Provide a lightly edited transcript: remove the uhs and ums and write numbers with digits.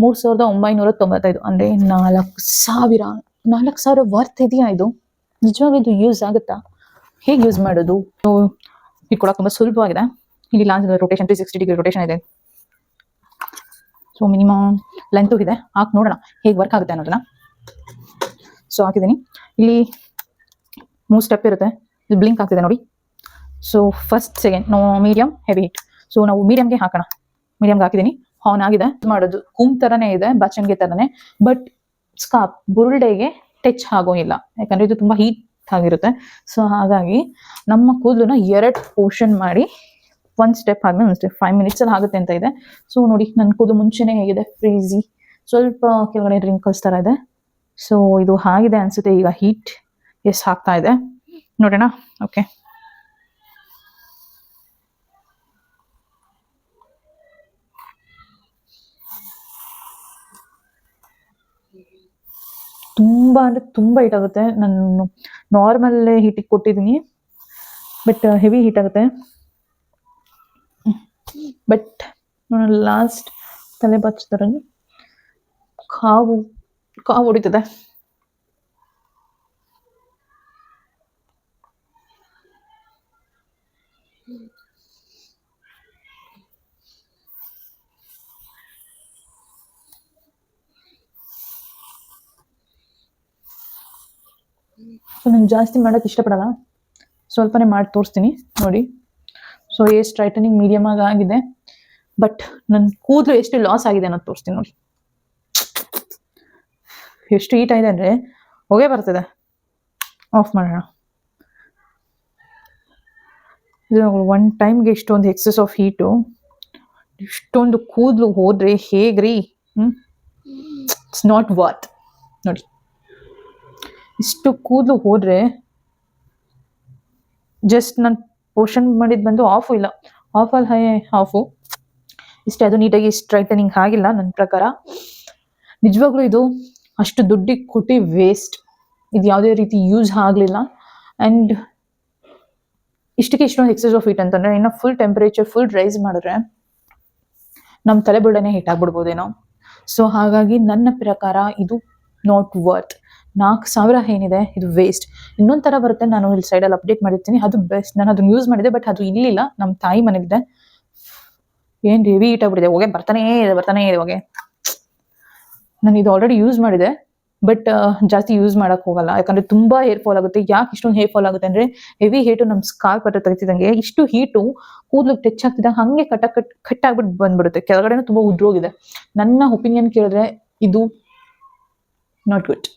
3995 ಅಂದರೆ 4,000 ವರ್ತ್ ಇದೆಯಾ? ಇದು ನಿಜವಾಗ್ಲೂ ಇದು ಯೂಸ್ ಆಗುತ್ತಾ? ಹೇಗೆ ಯೂಸ್ ಮಾಡೋದು? ಇಟ್ಕೊಳಕ್ಕೆ ತುಂಬ ಸುಲಭವಾಗಿದೆ. ಇಲ್ಲಿ ರೊಟೇಷನ್ 360 ಡಿಗ್ರಿ ರೊಟೇಷನ್ ಇದೆ. ಸೊ ಮಿನಿಮಮ್ ಲೆಂತು ಇದೆ. ಹಾಕಿ ನೋಡೋಣ ಹೇಗೆ ವರ್ಕ್ ಆಗುತ್ತೆ ಅನ್ನೋದನ್ನ. ಸೊ ಹಾಕಿದ್ದೀನಿ. ಇಲ್ಲಿ 3 ಸ್ಟೆಪ್ ಇರುತ್ತೆ. ಇಲ್ಲಿ ಬ್ಲಿಂಕ್ ಆಗ್ತಿದೆ ನೋಡಿ. ಸೊ ಫಸ್ಟ್ ಸೆಕೆಂಡ್ ನಾವು ಮೀಡಿಯಂ ಹೆವಿ ಹೀಟ್. ಸೊ ನಾವು ಮೀಡಿಯಂಗೆ ಹಾಕೋಣ. ಮೀಡಿಯಂಗೆ ಹಾಕಿದ್ದೀನಿ. ಆನ್ ಆಗಿದೆ. ಮಾಡೋದು ಕೂಮ್ ಥರನೇ ಇದೆ, ಬಾಚಣಿಗೆ ಥರನೇ. ಬಟ್ ಸ್ಕಾರ್ಪ್ ಬುರುಡೆಗೆ ಟಚ್ ಆಗೋಲ್ಲ, ಯಾಕಂದರೆ ಇದು ತುಂಬ ಹೀಟ್ ಆಗಿರುತ್ತೆ. ಸೊ ಹಾಗಾಗಿ ನಮ್ಮ ಕೂದಲನ್ನ 2 ಪೋರ್ಷನ್ ಮಾಡಿ ಒಂದು ಸ್ಟೆಪ್ ಆದ್ಮೇಲೆ ಒಂದು ಸ್ಟೆಪ್ 5 ಮಿನಿಟ್ಸಲ್ಲಿ ಆಗುತ್ತೆ ಅಂತ ಇದೆ. ಸೊ ನೋಡಿ ನನ್ನ ಕೂದಲು ಮುಂಚೆನೇ ಹೇಗಿದೆ, ಫ್ರೀಝಿ, ಸ್ವಲ್ಪ ಕೆಳಗಡೆ ರಿಂಕಲ್ಸ್ ಥರ ಇದೆ. ಸೊ ಇದು ಆಗಿದೆ ಅನಿಸುತ್ತೆ. ಈಗ ಹೀಟ್ ಆಗ್ತಾ ಇದೆ ನೋಡೋಣ. ಓಕೆ, ತುಂಬ ಅಂದರೆ ತುಂಬ ಹೀಟ್ ಆಗುತ್ತೆ. ನಾನು ನಾರ್ಮಲ್ ಹೀಟಿಗೆ ಕೊಟ್ಟಿದ್ದೀನಿ, ಬಟ್ ಹೆವಿ ಹೀಟ್ ಆಗುತ್ತೆ. ಬಟ್ ಲಾಸ್ಟ್ ತಲೆ ಬಚ್ಚದ್ರಲ್ಲಿ ಕಾವು ಹೊಡಿತದೆ. ಸೊ ನಾನು ಜಾಸ್ತಿ ಮಾಡೋಕ್ಕೆ ಇಷ್ಟಪಡಲ್ಲ, ಸ್ವಲ್ಪನೇ ಮಾಡಿ ತೋರಿಸ್ತೀನಿ ನೋಡಿ. ಸೊ ಸ್ಟ್ರೈಟನಿಂಗ್ ಮೀಡಿಯಮ್ ಆಗಿದೆ, ಬಟ್ ನನ್ನ ಕೂದಲು ಎಷ್ಟು ಲಾಸ್ ಆಗಿದೆ ಅನ್ನೋದು ತೋರಿಸ್ತೀನಿ ನೋಡಿ. ಎಷ್ಟು ಹೀಟ್ ಆಗಿದೆ ಅಂದರೆ ಹೊಗೆ ಬರ್ತದೆ. ಆಫ್ ಮಾಡೋಣ. ಇದು ಒನ್ ಟೈಮ್ಗೆ ಇಷ್ಟೊಂದು ಎಕ್ಸಸ್ ಆಫ್ ಹೀಟು, ಇಷ್ಟೊಂದು ಕೂದಲು ಹೋದ್ರೆ ಹೇಗ್ರಿ? ಇಟ್ಸ್ ನಾಟ್ ವರ್ತ್ ನೋಡಿ. ಇಷ್ಟು ಕೂದಲು ಹೋದ್ರೆ ಜಸ್ಟ್ ನಾನು ಪೋರ್ಷನ್ ಮಾಡಿದ್ದು ಬಂದು ಆಫು ಇಲ್ಲ, ಆಫು ಇಷ್ಟೇ. ಅದು ನೀಟಾಗಿ ಸ್ಟ್ರೈಟನಿಂಗ್ ಆಗಿಲ್ಲ ನನ್ನ ಪ್ರಕಾರ. ನಿಜವಾಗ್ಲೂ ಇದು ಅಷ್ಟು ದುಡ್ಡಿಗೆ ಕೊಟ್ಟು ವೇಸ್ಟ್. ಇದು ಯಾವುದೇ ರೀತಿ ಯೂಸ್ ಆಗಲಿಲ್ಲ. ಆ್ಯಂಡ್ ಇಷ್ಟೊಂದು ಎಕ್ಸಸ್ ಆಫ್ ಹೀಟ್ ಅಂತಂದರೆ ಇನ್ನು ಫುಲ್ ಟೆಂಪರೇಚರ್ ಫುಲ್ ರೈಸ್ ಮಾಡಿದ್ರೆ ನಮ್ಮ ತಲೆ ಬುರುಡೆನೇ ಹೀಟ್ ಆಗ್ಬಿಡ್ಬೋದೇನೋ. ಸೊ ಹಾಗಾಗಿ ನನ್ನ ಪ್ರಕಾರ ಇದು ನಾಟ್ ವರ್ತ್. 4,000 ಏನಿದೆ ಇದು ವೇಸ್ಟ್. ಇನ್ನೊಂದು ಥರ ಬರುತ್ತೆ, ನಾನು ಇಲ್ಲಿ ಸೈಡಲ್ಲಿ ಅಪ್ಡೇಟ್ ಮಾಡಿರ್ತೀನಿ, ಅದು ಬೆಸ್ಟ್. ನಾನು ಅದನ್ನು ಯೂಸ್ ಮಾಡಿದೆ, ಬಟ್ ಅದು ಇಲ್ಲಿಲ್ಲ, ನಮ್ಮ ತಾಯಿ ಮನೇಲಿದೆ. ಏನು ಹೆವಿ ಹೀಟ್ ಆಗ್ಬಿಟ್ಟಿದೆ, ಹೊಗೆ ಬರ್ತಾನೇ ಇದೆ ಹೊಗೆ. ನಾನು ಇದು ಆಲ್ರೆಡಿ ಯೂಸ್ ಮಾಡಿದೆ, ಬಟ್ ಜಾಸ್ತಿ ಯೂಸ್ ಮಾಡೋಕ್ಕೆ ಹೋಗಲ್ಲ, ಯಾಕಂದರೆ ತುಂಬ ಹೇರ್ ಫಾಲ್ ಆಗುತ್ತೆ. ಯಾಕೆ ಇಷ್ಟೊಂದು ಹೇರ್ ಫಾಲ್ ಆಗುತ್ತೆ ಅಂದರೆ ಹೆವಿ ಹೀಟು ನಮ್ಮ ಸ್ಕಾರ್ಪ್ ಹತ್ರ ತೆಗಿತಿದ್ದಂಗೆ ಇಷ್ಟು ಹೀಟು ಕೂದಲಿಗೆ ಟಚ್ ಆಗ್ತಿದ್ದಂಗೆ ಹಾಗೆ ಕಟ್ ಆಗ್ಬಿಟ್ಟು ಬಂದ್ಬಿಡುತ್ತೆ. ಕೆಳಗಡೆನೂ ತುಂಬ ಉದ್ರೋಗಿದೆ. ನನ್ನ ಒಪಿನಿಯನ್ ಕೇಳಿದ್ರೆ ಇದು ನಾಟ್ ಗುಡ್.